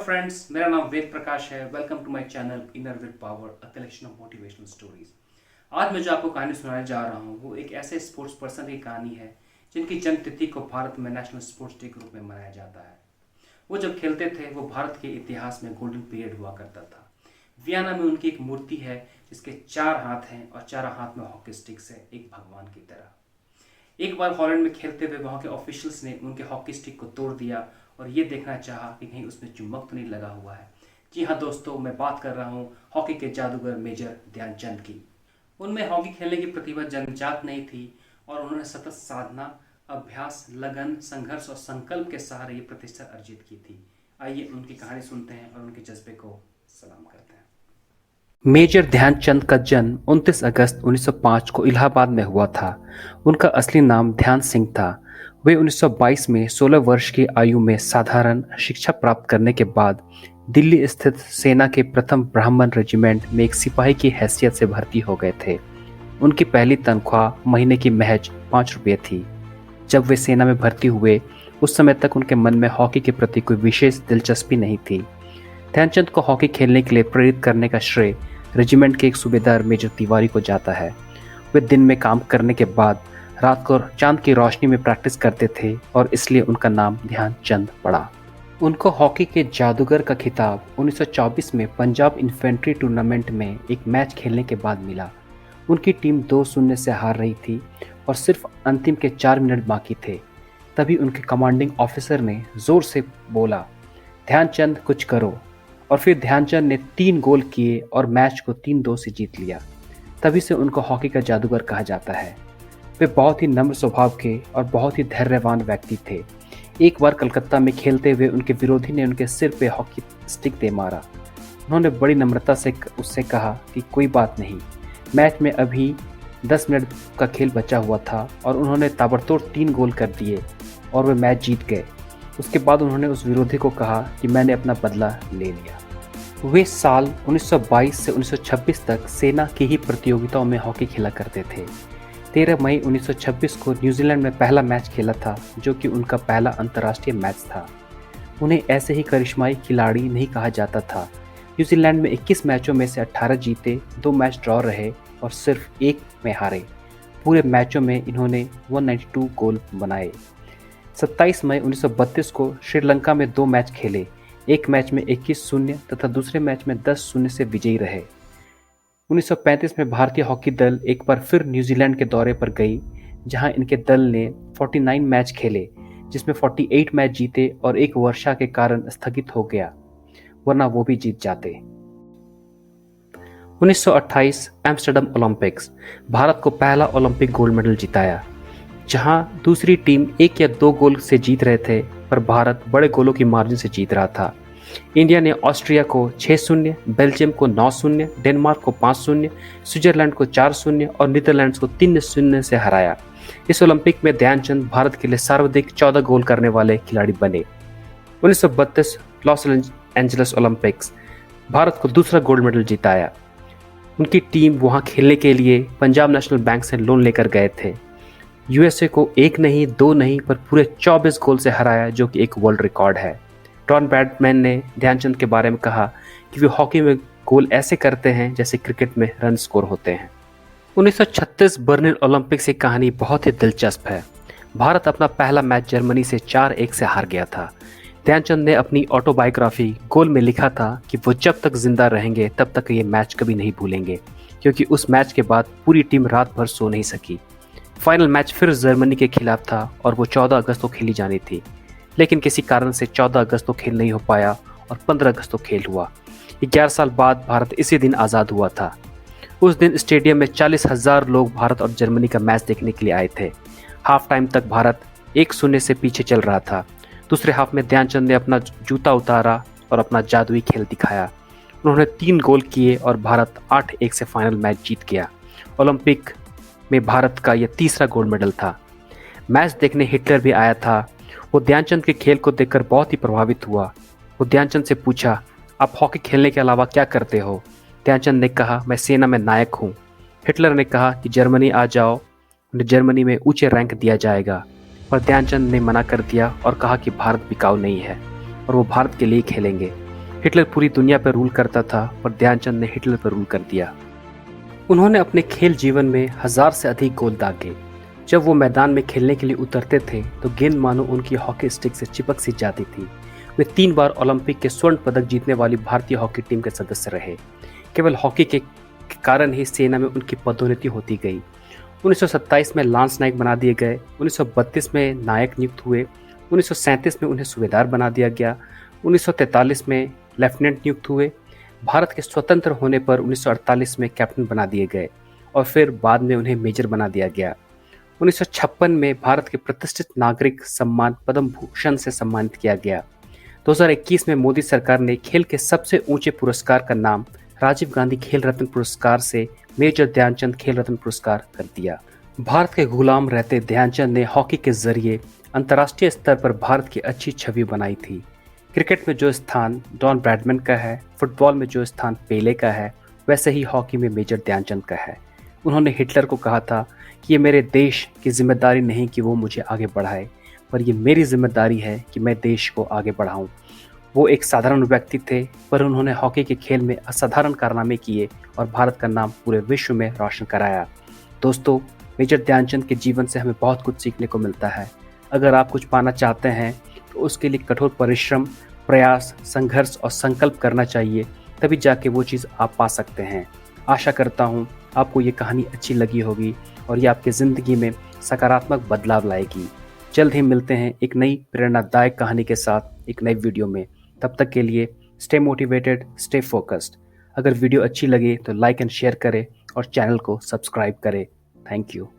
Friends, मेरा नाम वेद प्रकाश है। Welcome to my channel inner with power, a collection of motivational stories. आज मैं जो आपको कहानी सुनाने जा रहा हूँ वो एक ऐसे स्पोर्ट्स पर्सन की कहानी है जिनकी जन्म तिथि को भारत में नेशनल स्पोर्ट्स डे के रूप में मनाया जाता है। वो जब खेलते थे वो भारत के इतिहास में गोल्डन पीरियड हुआ करता था। वियना में उनकी एक मूर्ति है जिसके 4 हाथ हैं और चारों हाथ में हॉकी स्टिक्स है, एक भगवान की तरह। एक बार हॉलैंड में खेलते हुए वहाँ के ऑफिशियल्स ने उनके हॉकी स्टिक को तोड़ दिया और ये देखना चाहा कि कहीं उसमें चुंबक तो नहीं लगा हुआ है। जी हाँ दोस्तों, मैं बात कर रहा हूँ हॉकी के जादूगर मेजर ध्यानचंद की। उनमें हॉकी खेलने की प्रतिभा जन्मजात नहीं थी और उन्होंने सतत साधना, अभ्यास, लगन, संघर्ष और संकल्प के सहारे ये प्रतिष्ठा अर्जित की थी। आइए उनकी कहानी सुनते हैं और उनके जज्बे को सलाम करते हैं। मेजर ध्यानचंद का जन्म 29 अगस्त 1905 को इलाहाबाद में हुआ था। उनका असली नाम ध्यान सिंह था। वे 1922 में 16 वर्ष की आयु में साधारण शिक्षा प्राप्त करने के बाद दिल्ली स्थित सेना के प्रथम ब्राह्मण रेजिमेंट में एक सिपाही की हैसियत से भर्ती हो गए थे। उनकी पहली तनख्वाह महीने की महज 5 रुपये थी। जब वे सेना में भर्ती हुए उस समय तक उनके मन में हॉकी के प्रति कोई विशेष दिलचस्पी नहीं थी। ध्यानचंद को हॉकी खेलने के लिए प्रेरित करने का श्रेय रेजिमेंट के एक सूबेदार मेजर तिवारी को जाता है। वे दिन में काम करने के बाद रात को चांद की रोशनी में प्रैक्टिस करते थे और इसलिए उनका नाम ध्यानचंद पड़ा। उनको हॉकी के जादूगर का खिताब 1924 में पंजाब इन्फेंट्री टूर्नामेंट में एक मैच खेलने के बाद मिला। उनकी टीम 2-0 से हार रही थी और सिर्फ अंतिम के 4 मिनट बाकी थे। तभी उनके कमांडिंग ऑफिसर ने जोर से बोला, ध्यानचंद कुछ करो। और फिर ध्यानचंद ने 3 गोल किए और मैच को 3-2 से जीत लिया। तभी से उनको हॉकी का जादूगर कहा जाता है। वे बहुत ही नम्र स्वभाव के और बहुत ही धैर्यवान व्यक्ति थे। एक बार कलकत्ता में खेलते हुए उनके विरोधी ने उनके सिर पे हॉकी स्टिक दे मारा। उन्होंने बड़ी नम्रता से उससे कहा कि कोई बात नहीं, मैच में अभी 10 मिनट का खेल बचा हुआ था और उन्होंने ताबड़तोड़ 3 गोल कर दिए और वे मैच जीत गए। उसके बाद उन्होंने उस विरोधी को कहा कि मैंने अपना बदला ले लिया। वे साल 1922 से 1926 तक सेना की ही प्रतियोगिताओं में हॉकी खेला करते थे। 13 मई 1926 को न्यूजीलैंड में पहला मैच खेला था, जो कि उनका पहला अंतर्राष्ट्रीय मैच था। उन्हें ऐसे ही करिश्माई खिलाड़ी नहीं कहा जाता था। न्यूजीलैंड में 21 मैचों में से 18 जीते, 2 मैच ड्रॉ रहे और सिर्फ 1 में हारे। पूरे मैचों में इन्होंने 192 गोल बनाए। 27 मई 1932 को श्रीलंका में 2 मैच खेले। एक मैच में 21-0 तथा दूसरे मैच में 10-0 से विजयी रहे। 1935 में भारतीय हॉकी दल एक बार फिर न्यूजीलैंड के दौरे पर गई, जहां इनके दल ने 49 मैच खेले, जिसमें 48 मैच जीते और एक वर्षा के कारण स्थगित हो गया, वरना वो भी जीत जाते। 1928 एम्स्टर्डम ओलंपिक्स, भारत को पहला ओलंपिक गोल्ड मेडल जिताया। जहां दूसरी टीम 1 या 2 गोल से जीत रहे थे, पर भारत बड़े गोलों की मार्जिन से जीत रहा था। इंडिया ने ऑस्ट्रिया को 6-0, बेल्जियम को 9-0, डेनमार्क को 5-0, स्विट्जरलैंड को 4-0 और नीदरलैंड्स को 3-0 से हराया। इस ओलंपिक में ध्यानचंद भारत के लिए सर्वाधिक 14 गोल करने वाले खिलाड़ी बने। 1932 लॉस एंजलिस ओलंपिक्स, भारत को दूसरा गोल्ड मेडल जिताया। उनकी टीम वहां खेलने के लिए पंजाब नेशनल बैंक से लोन लेकर गए थे। यूएसए को 1 नहीं 2 नहीं पर पूरे 24 गोल से हराया, जो कि एक वर्ल्ड रिकॉर्ड है। टॉन ब्रैडमैन ने ध्यानचंद के बारे में कहा कि वे हॉकी में गोल ऐसे करते हैं जैसे क्रिकेट में रन स्कोर होते हैं। 1936 बर्लिन ओलंपिक्स की कहानी बहुत ही दिलचस्प है। भारत अपना पहला मैच जर्मनी से 4-1 से हार गया था। ध्यानचंद ने अपनी ऑटोबायोग्राफी गोल में लिखा था कि वो जब तक जिंदा रहेंगे तब तक ये मैच कभी नहीं भूलेंगे, क्योंकि उस मैच के बाद पूरी टीम रात भर सो नहीं सकी। फाइनल मैच फिर जर्मनी के खिलाफ था और वो 14 अगस्त को खेली जानी थी, लेकिन किसी कारण से 14 अगस्त को खेल नहीं हो पाया और 15 अगस्त को खेल हुआ। 11 साल बाद भारत इसी दिन आज़ाद हुआ था। उस दिन स्टेडियम में 40,000 लोग भारत और जर्मनी का मैच देखने के लिए आए थे। हाफ टाइम तक भारत 1-0 से पीछे चल रहा था। दूसरे हाफ में ध्यानचंद ने अपना जूता उतारा और अपना जादुई खेल दिखाया। उन्होंने 3 गोल किए और भारत 8-1 से फाइनल मैच जीत गया। ओलंपिक में भारत का यह तीसरा गोल्ड मेडल था। मैच देखने हिटलर भी आया था। वो ध्यानचंद के खेल को देखकर बहुत ही प्रभावित हुआ। वो ध्यानचंद से पूछा, आप हॉकी खेलने के अलावा क्या करते हो? ध्यानचंद ने कहा, मैं सेना में नायक हूँ। हिटलर ने कहा कि जर्मनी आ जाओ, उन्हें जर्मनी में ऊंचे रैंक दिया जाएगा, पर ध्यानचंद ने मना कर दिया और कहा कि भारत बिकाऊ नहीं है और वो भारत के लिए खेलेंगे। हिटलर पूरी दुनिया पर रूल करता था, पर ध्यानचंद ने हिटलर पर रूल कर दिया। उन्होंने अपने खेल जीवन में 1000 से अधिक गोल दागे। जब वो मैदान में खेलने के लिए उतरते थे तो गेंद मानो उनकी हॉकी स्टिक से चिपक सी जाती थी। वे 3 बार ओलंपिक के स्वर्ण पदक जीतने वाली भारतीय हॉकी टीम के सदस्य रहे। केवल हॉकी के कारण ही सेना में उनकी पदोन्नति होती गई। 1927 में लांस नायक बना दिए गए, 1932 में नायक नियुक्त हुए, 1937 में उन्हें सूबेदार बना दिया गया, 1943 में लेफ्टिनेंट नियुक्त हुए। भारत के स्वतंत्र होने पर 1948 में कैप्टन बना दिए गए और फिर बाद में उन्हें मेजर बना दिया गया। 1956 में भारत के प्रतिष्ठित नागरिक सम्मान पद्म भूषण से सम्मानित किया गया। 2021 में मोदी सरकार ने खेल के सबसे ऊंचे पुरस्कार का नाम राजीव गांधी खेल रत्न पुरस्कार से मेजर ध्यानचंद खेल रत्न पुरस्कार कर दिया। भारत के गुलाम रहते ध्यानचंद ने हॉकी के जरिए अंतर्राष्ट्रीय स्तर पर भारत की अच्छी छवि बनाई थी। क्रिकेट में जो स्थान डॉन ब्रैडमैन का है, फुटबॉल में जो स्थान पेले का है, वैसे ही हॉकी में मेजर ध्यानचंद का है। उन्होंने हिटलर को कहा था कि ये मेरे देश की जिम्मेदारी नहीं कि वो मुझे आगे बढ़ाए, पर ये मेरी जिम्मेदारी है कि मैं देश को आगे बढ़ाऊं। वो एक साधारण व्यक्ति थे, पर उन्होंने हॉकी के खेल में असाधारण कारनामे किए और भारत का नाम पूरे विश्व में रोशन कराया। दोस्तों, मेजर ध्यानचंद के जीवन से हमें बहुत कुछ सीखने को मिलता है। अगर आप कुछ पाना चाहते हैं तो उसके लिए कठोर परिश्रम, प्रयास, संघर्ष और संकल्प करना चाहिए, तभी जाके वो चीज़ आप पा सकते हैं। आशा करता हूँ आपको ये कहानी अच्छी लगी होगी और ये आपकी ज़िंदगी में सकारात्मक बदलाव लाएगी। जल्द ही मिलते हैं एक नई प्रेरणादायक कहानी के साथ एक नई वीडियो में। तब तक के लिए स्टे मोटिवेटेड, स्टे फोकस्ड। अगर वीडियो अच्छी लगे तो लाइक एंड शेयर करें और चैनल को सब्सक्राइब करें। Thank you.